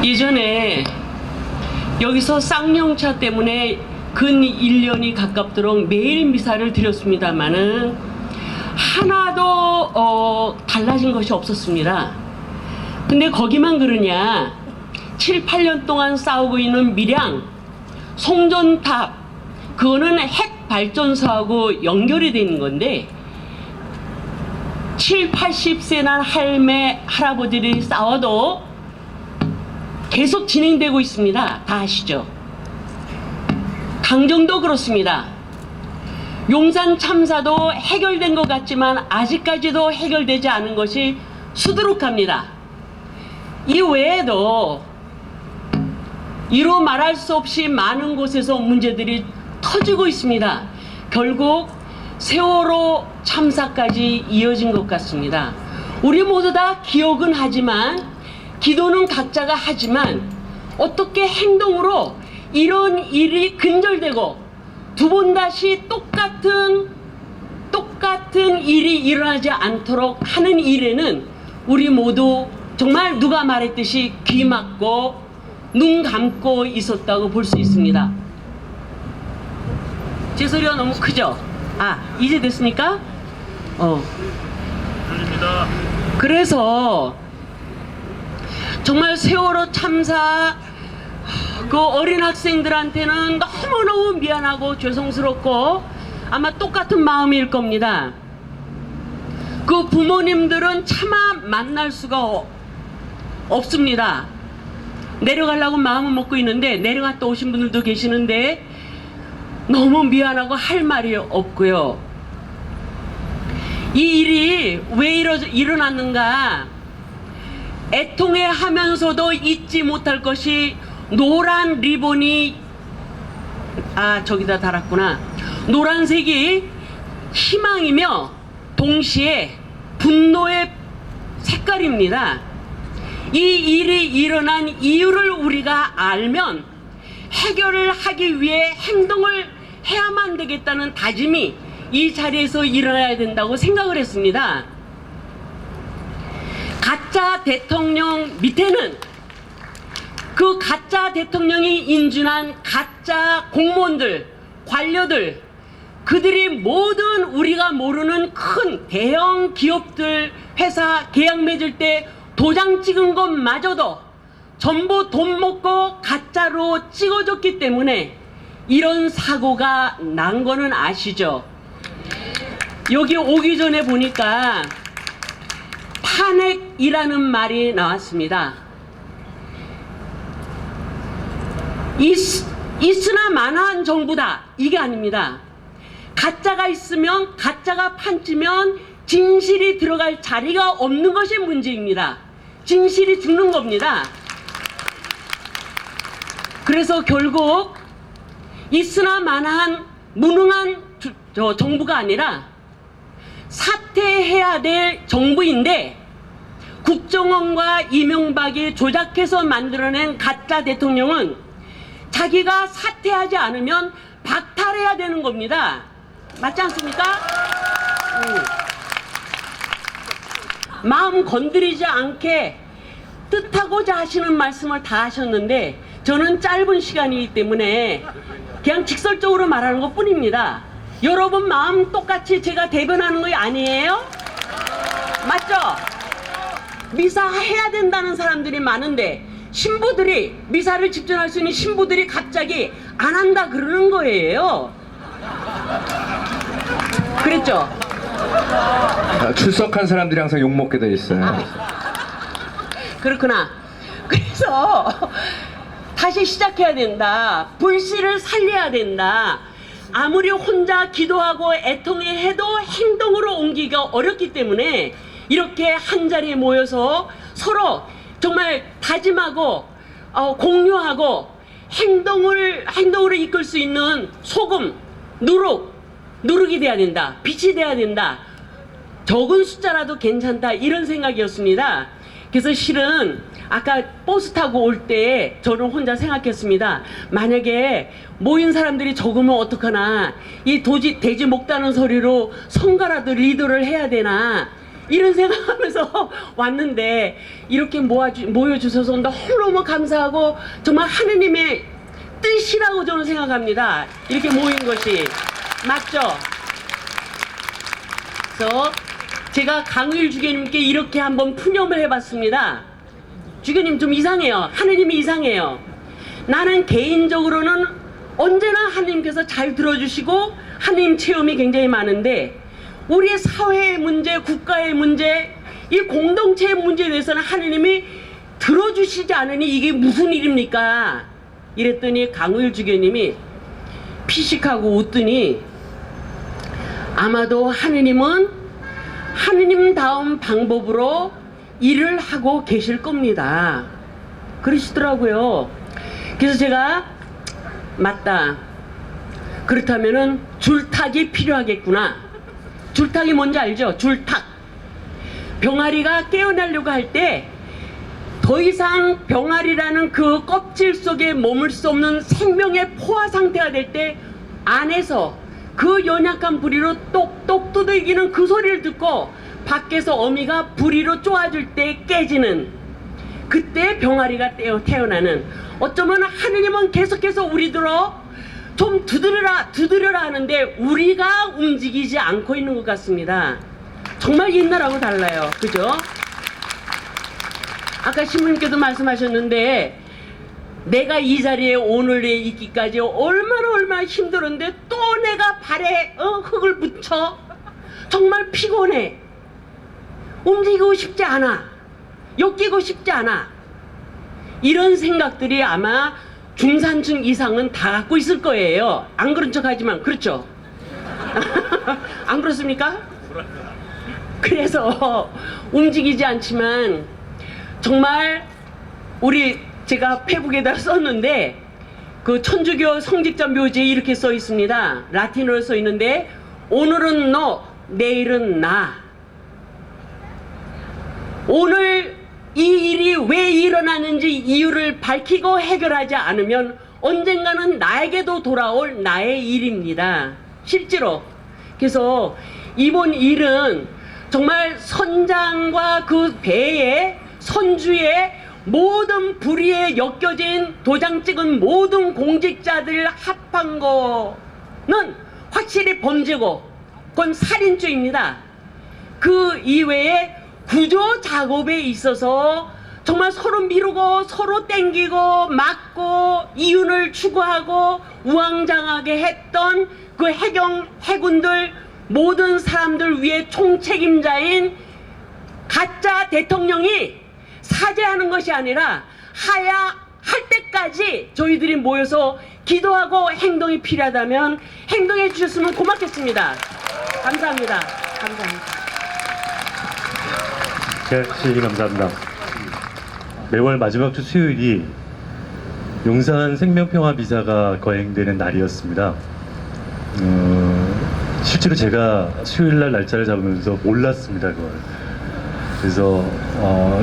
예전에 여기서 쌍용차 때문에 근 1년이 가깝도록 매일 미사를 드렸습니다마는 하나도 달라진 것이 없었습니다. 근데 거기만 그러냐, 7, 8년 동안 싸우고 있는 밀양 송전탑, 그거는 핵 발전소하고 연결이 되는 건데 7, 80세 난 할매, 할아버지들이 싸워도 계속 진행되고 있습니다. 다 아시죠? 강정도 그렇습니다. 용산 참사도 해결된 것 같지만 아직까지도 해결되지 않은 것이 수두룩합니다. 이 외에도 이로 말할 수 없이 많은 곳에서 문제들이 터지고 있습니다. 결국 세월호 참사까지 이어진 것 같습니다. 우리 모두 다 기억은 하지만, 기도는 각자가 하지만, 어떻게 행동으로 이런 일이 근절되고 두 번 다시 똑같은 일이 일어나지 않도록 하는 일에는 우리 모두 정말 누가 말했듯이 귀 막고 눈 감고 있었다고 볼 수 있습니다. 제 소리가 너무 크죠? 아, 이제 됐습니까? 들립니다. 그래서 정말 세월호 참사 그 어린 학생들한테는 너무너무 미안하고 죄송스럽고 아마 똑같은 마음일 겁니다. 그 부모님들은 차마 만날 수가 없습니다. 내려가려고 마음을 먹고 있는데 내려갔다 오신 분들도 계시는데 너무 미안하고 할 말이 없고요. 이 일이 왜 일어났는가, 애통해 하면서도 잊지 못할 것이 노란 리본이, 저기다 달았구나. 노란색이 희망이며 동시에 분노의 색깔입니다. 이 일이 일어난 이유를 우리가 알면 해결을 하기 위해 행동을 해야만 되겠다는 다짐이 이 자리에서 일어나야 된다고 생각을 했습니다. 가짜 대통령 밑에는 그 가짜 대통령이 인준한 가짜 공무원들, 관료들, 그들이 모든 우리가 모르는 큰 대형 기업들 회사 계약 맺을 때 도장 찍은 것마저도 전부 돈 먹고 가짜로 찍어줬기 때문에 이런 사고가 난 거는 아시죠? 여기 오기 전에 보니까 탄핵이라는 말이 나왔습니다. 이 있으나 마나한 정부다. 이게 아닙니다. 가짜가 있으면, 가짜가 판치면 진실이 들어갈 자리가 없는 것이 문제입니다. 진실이 죽는 겁니다. 그래서 결국 있으나 마나한 무능한 정부가 아니라 사퇴해야 될 정부인데, 국정원과 이명박이 조작해서 만들어낸 가짜 대통령은 자기가 사퇴하지 않으면 박탈해야 되는 겁니다. 맞지 않습니까? 마음 건드리지 않게 뜻하고자 하시는 말씀을 다 하셨는데, 저는 짧은 시간이기 때문에 그냥 직설적으로 말하는 것 뿐입니다. 여러분 마음 똑같이 제가 대변하는 거 아니에요? 맞죠? 미사 해야 된다는 사람들이 많은데, 신부들이, 미사를 집전할 수 있는 신부들이 갑자기 안 한다 그러는 거예요. 그랬죠? 출석한 사람들이 항상 욕먹게 돼 있어요. 그렇구나. 그래서 다시 시작해야 된다. 불씨를 살려야 된다. 아무리 혼자 기도하고 애통해도 행동으로 옮기기가 어렵기 때문에 이렇게 한자리에 모여서 서로 정말 다짐하고 공유하고 행동으로 이끌 수 있는 소금, 누룩이 돼야 된다. 빛이 돼야 된다. 적은 숫자라도 괜찮다. 이런 생각이었습니다. 그래서 실은 아까 버스 타고 올 때 저는 혼자 생각했습니다. 만약에 모인 사람들이 적으면 어떡하나, 이 돼지 목다는 소리로 성가라도 리더를 해야 되나, 이런 생각하면서 왔는데, 이렇게 모여주셔서 너무너무 감사하고 정말 하느님의 뜻이라고 저는 생각합니다. 이렇게 모인 것이. 맞죠? 그래서 제가 강의일 주교님께 이렇게 한번 푸념을 해봤습니다. 주교님 좀 이상해요. 하느님이 이상해요. 나는 개인적으로는 언제나 하느님께서 잘 들어주시고 하느님 체험이 굉장히 많은데, 우리 사회의 문제, 국가의 문제, 이 공동체의 문제에 대해서는 하느님이 들어주시지 않으니 이게 무슨 일입니까? 이랬더니 강의일 주교님이 피식하고 웃더니, 아마도 하느님은 하느님다운 방법으로 일을 하고 계실 겁니다. 그러시더라고요. 그래서 제가 맞다. 그렇다면은 줄탁이 필요하겠구나. 줄탁이 뭔지 알죠? 줄탁. 병아리가 깨어나려고 할 때 더 이상 병아리라는 그 껍질 속에 머물 수 없는 생명의 포화 상태가 될 때 안에서 그 연약한 부리로 똑똑 두들기는 그 소리를 듣고 밖에서 어미가 부리로 쪼아줄 때 깨지는, 그때 병아리가 태어나는, 어쩌면 하느님은 계속해서 우리들어 좀 두드려라 하는데 우리가 움직이지 않고 있는 것 같습니다. 정말 옛날하고 달라요. 그죠? 아까 신부님께도 말씀하셨는데, 내가 이 자리에 오늘에 있기까지 얼마나 힘들었는데 또 내가 발에 흙을 묻혀. 정말 피곤해. 움직이고 싶지 않아. 엮이고 싶지 않아. 이런 생각들이 아마 중산층 이상은 다 갖고 있을 거예요. 안 그런 척 하지만 그렇죠? 안 그렇습니까? 그래서 움직이지 않지만 정말 제가 페북에다 썼는데, 그 천주교 성직자 묘지에 이렇게 써 있습니다. 라틴어로 써 있는데, 오늘은 너, 내일은 나. 오늘 이 일이 왜 일어나는지 이유를 밝히고 해결하지 않으면 언젠가는 나에게도 돌아올 나의 일입니다. 실제로. 그래서 이번 일은 정말 선장과 그 배에 선주의 모든 불의에 엮여진 도장 찍은 모든 공직자들 합한 거는 확실히 범죄고 그건 살인죄입니다. 그 이외에 구조 작업에 있어서 정말 서로 미루고 서로 땡기고 막고 이윤을 추구하고 우왕좌왕하게 했던 그 해군들 모든 사람들 위에 총책임자인 가짜 대통령이 사죄하는 것이 아니라 할 때까지 저희들이 모여서 기도하고 행동이 필요하다면 행동해 주셨으면 고맙겠습니다. 감사합니다. 감사합니다. 시인님 감사합니다. 매월 마지막 주 수요일이 용산 생명평화 미사가 거행되는 날이었습니다. 실제로 제가 수요일날 날짜를 잡으면서 몰랐습니다, 그걸. 그래서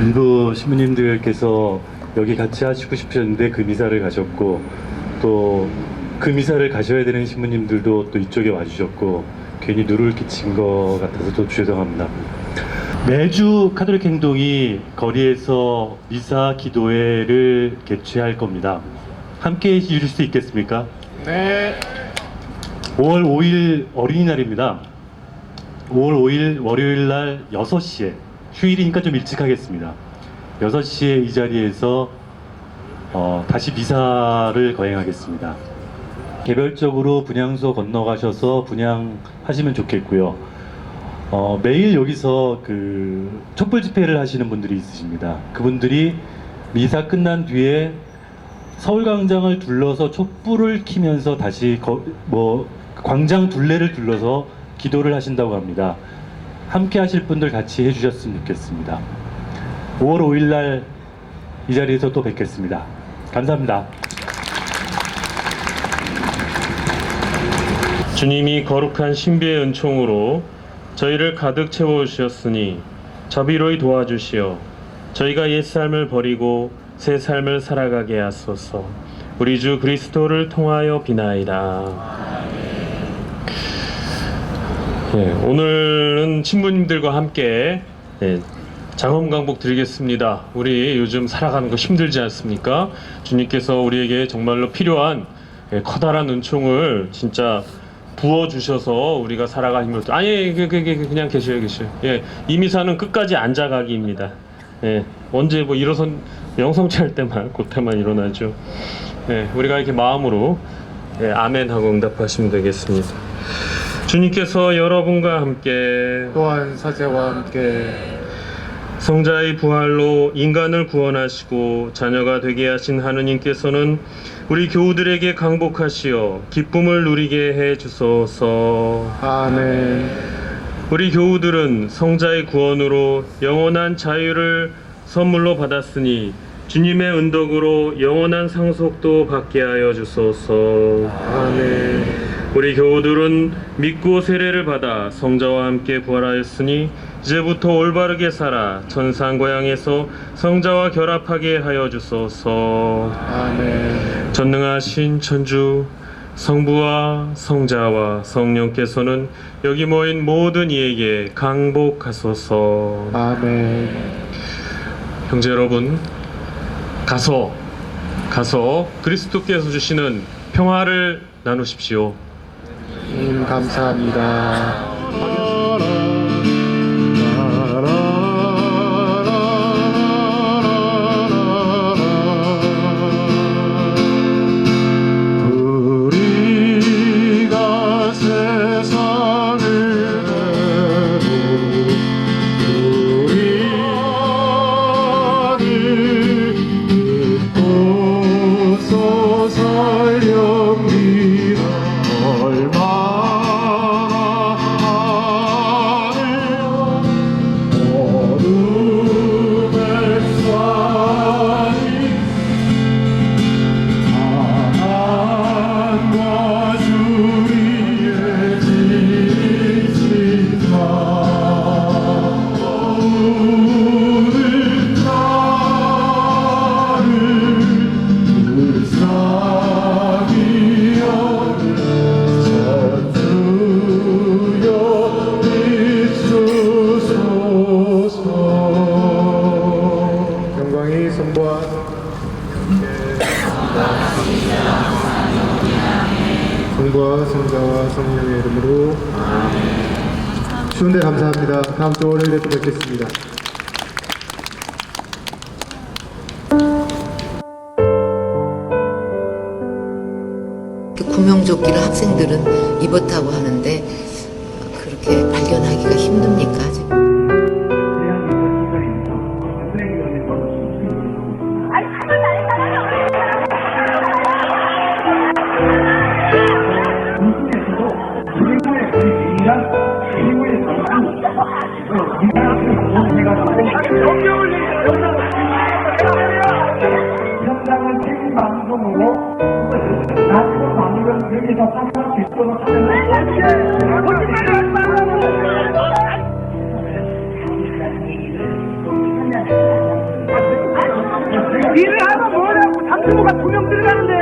일부 신부님들께서 여기 같이 하시고 싶으셨는데 그 미사를 가셨고, 또 그 미사를 가셔야 되는 신부님들도 또 이쪽에 와주셨고, 괜히 누를 끼친 것 같아서 또 죄송합니다. 매주 카톨릭 행동이 거리에서 미사 기도회를 개최할 겁니다. 함께 해주실 수 있겠습니까? 네. 5월 5일 어린이날입니다. 5월 5일 월요일날 6시에, 휴일이니까 좀 일찍 하겠습니다. 6시에 이 자리에서 다시 미사를 거행하겠습니다. 개별적으로 분향소 건너가셔서 분향하시면 좋겠고요. 매일 여기서 그 촛불 집회를 하시는 분들이 있으십니다. 그분들이 미사 끝난 뒤에 서울광장을 둘러서 촛불을 켜면서 다시 광장 둘레를 둘러서 기도를 하신다고 합니다. 함께 하실 분들 같이 해주셨으면 좋겠습니다. 5월 5일날 이 자리에서 또 뵙겠습니다. 감사합니다. 주님이 거룩한 신비의 은총으로 저희를 가득 채워주셨으니 자비로이 도와주시어 저희가 옛삶을 버리고 새 삶을 살아가게 하소서. 우리 주 그리스도를 통하여 비나이다. 오늘은 신부님들과 함께 장엄 강복 드리겠습니다. 우리 요즘 살아가는 거 힘들지 않습니까? 주님께서 우리에게 정말로 필요한 커다란 은총을 진짜 부어주셔서 우리가 살아갈 힘을 그냥 계셔요. 이 미사는 끝까지 앉아가기입니다. 언제 일어선 영성체 할 때만 그때만 일어나죠. 우리가 이렇게 마음으로 아멘 하고 응답하시면 되겠습니다. 주님께서 여러분과 함께 또한 사제와 함께 성자의 부활로 인간을 구원하시고 자녀가 되게 하신 하느님께서는 우리 교우들에게 강복하시어 기쁨을 누리게 해 주소서. 아멘. 우리 교우들은 성자의 구원으로 영원한 자유를 선물로 받았으니 주님의 은덕으로 영원한 상속도 받게 하여 주소서. 아멘. 우리 교우들은 믿고 세례를 받아 성자와 함께 부활하였으니 이제부터 올바르게 살아 천상고향에서 성자와 결합하게 하여 주소서. 아멘. 전능하신 천주 성부와 성자와 성령께서는 여기 모인 모든 이에게 강복하소서. 아멘. 형제 여러분, 가서 그리스도께서 주시는 평화를 나누십시오. 감사합니다. 우리가 세상을 내고 우리 안을 믿고서 살렵니다. 얼마나 많은 어둠의 쌀이 하나님과 주리의 지시사 오늘 나를 불쌍히 여겨 전주여 비추소서. 영광이 성부와 성부와 성자와 성령의 이름으로 추운데 감사합니다. 다음 주 월요일에 또 뵙겠습니다. 구명조끼를 학생들은 입었다고 하는데 그렇게 발견하기가 힘듭니까? 지금? 일을 하면 뭐라고 삼수부가 2명 들어가는데.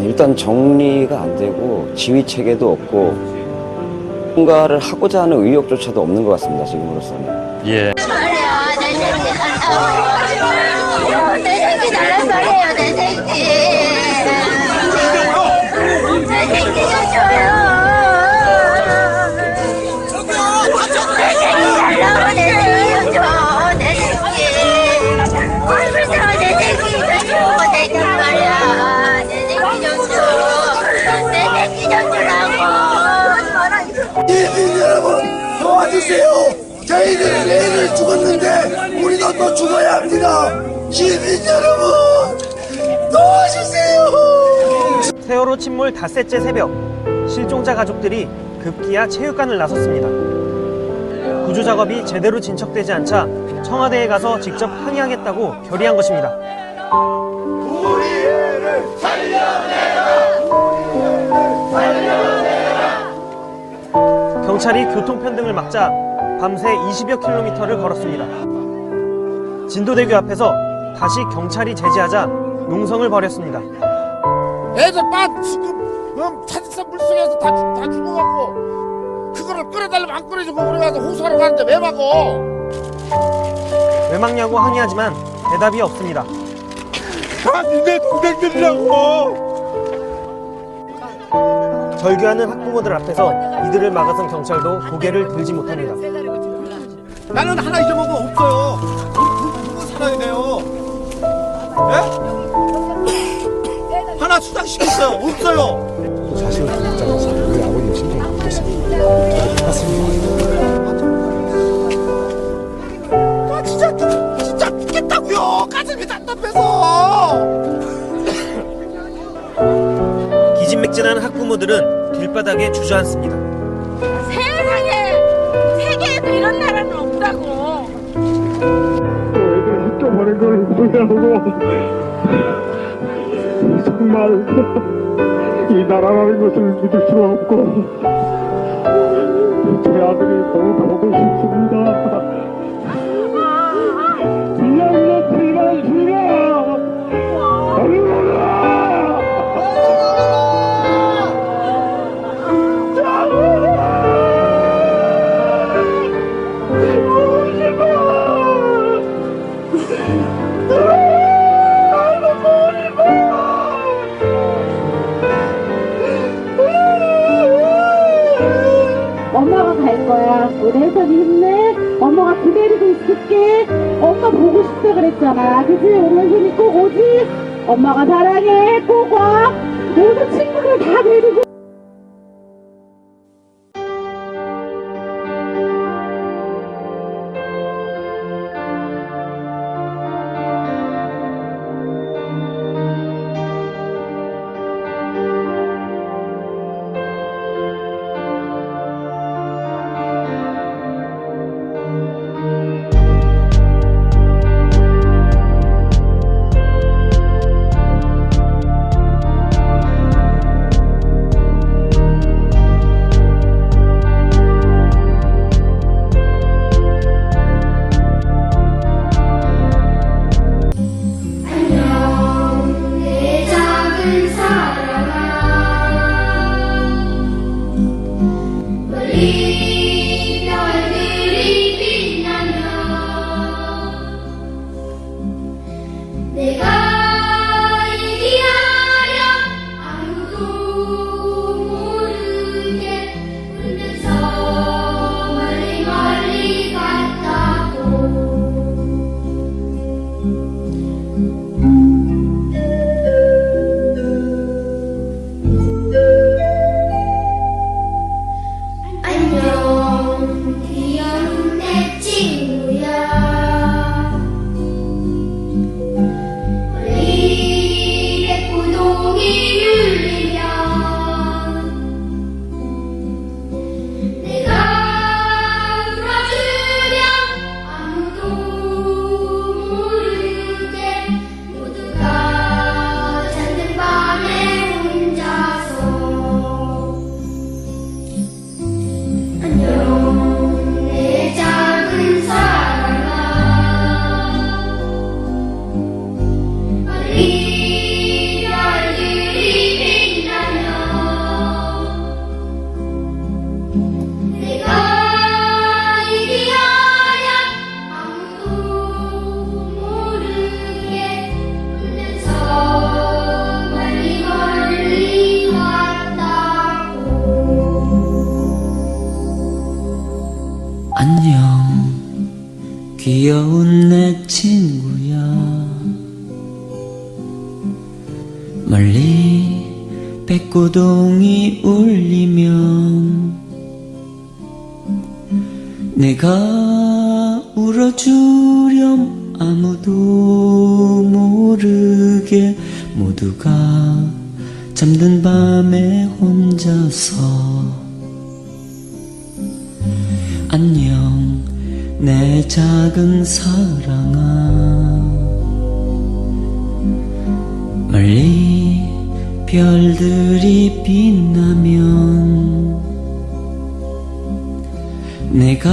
일단 정리가 안 되고 지휘 체계도 없고 뭔가를 하고자 하는 의욕조차도 없는 것 같습니다. 지금으로서는. 예. 내 새끼 달란 말이에요. 내 새끼. 내 새끼 좀 줘요. 내 새끼 달라고. 내 새끼 좀 줘. 내 새끼. 얼굴 내 새끼 좀 줘. 내 새끼 말이야. 내 새끼 좀 줘. 내 새끼 좀 주라고. 시민 여러분 도와주세요. 저희들은 애를 죽었는데 우리도 또 죽어야 합니다. 시민 여러분 도와주세요. 세월호 침몰 닷새째 새벽, 실종자 가족들이 급기야 체육관을 나섰습니다. 구조 작업이 제대로 진척되지 않자 청와대에 가서 직접 항의하겠다고 결의한 것입니다. 우리 애를 살려내라. 경찰이 교통편등을 막자 밤새 20여 킬로미터를 걸었습니다. 진도대교 앞에서 다시 경찰이 제지하자 농성을 벌였습니다. 애들 지금 차지선 물속에서 다 죽어갖고 그거를 끌어달라면 안 끌어주고 우리 가서 호소하러 가는데 왜 막어? 왜 막냐고 항의하지만 대답이 없습니다. 다 니네 동생들이라고. 절규하는 학부모들 앞에서 이들을 막아선 경찰도 고개를 들지 못합니다. 나는 하나 잊어먹으면 없어요. 누구 살아야 돼요? 예? 하나 수상시켰어요. 없어요. 사실 입장에서 우리 아버님 심정이 어떻습니까? 저도 똑같습니다. 진짜 죽겠다고요. 가슴이 답답해서. 기진맥진한 학부모들은 길바닥에 주저앉습니다. 세상에 세계에도 이런 나라는 없다고. 애들 잊어버린 걸 후회하고 정말 이 나라라는 것을 믿을 수가 없고 제 아들이 너무 보고 싶습니다. 이야기를 들리면 들려. 엄마가 갈 거야. 우리 혜선이 힘내. 엄마가 기다리고 있을게. 엄마 보고 싶다 그랬잖아. 그치? 우리 혜선이 꼭 오지? 엄마가 사랑해. 꼭 와. 모든 친구들 다 데리고. 안녕 귀여운 내 친구야 멀리 백고동이 울리면 내가 울어주렴 아무도 모르게 모두가 잠든 밤에 혼자서 안녕 내 작은 사랑아 멀리 별들이 빛나면 내가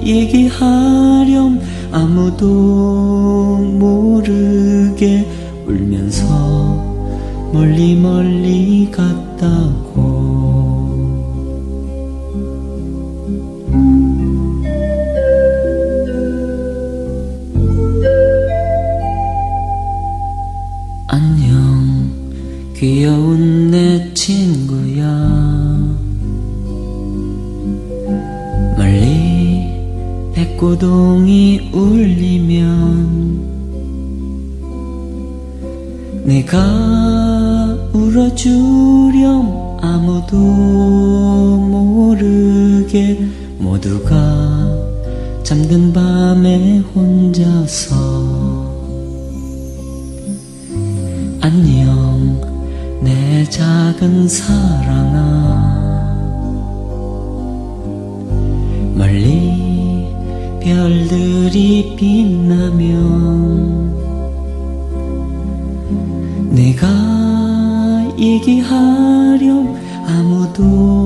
얘기하렴 아무도 모르게 울면서 멀리 멀리 갔다고 안녕 귀여운 내 친구야 멀리 백고동이 울리면 내가 울어주렴 아무도 모르게 모두가 잠든 밤에 혼자서 안녕 내 작은 사랑아 멀리 별들이 빛나면 내가 얘기하렴 아무도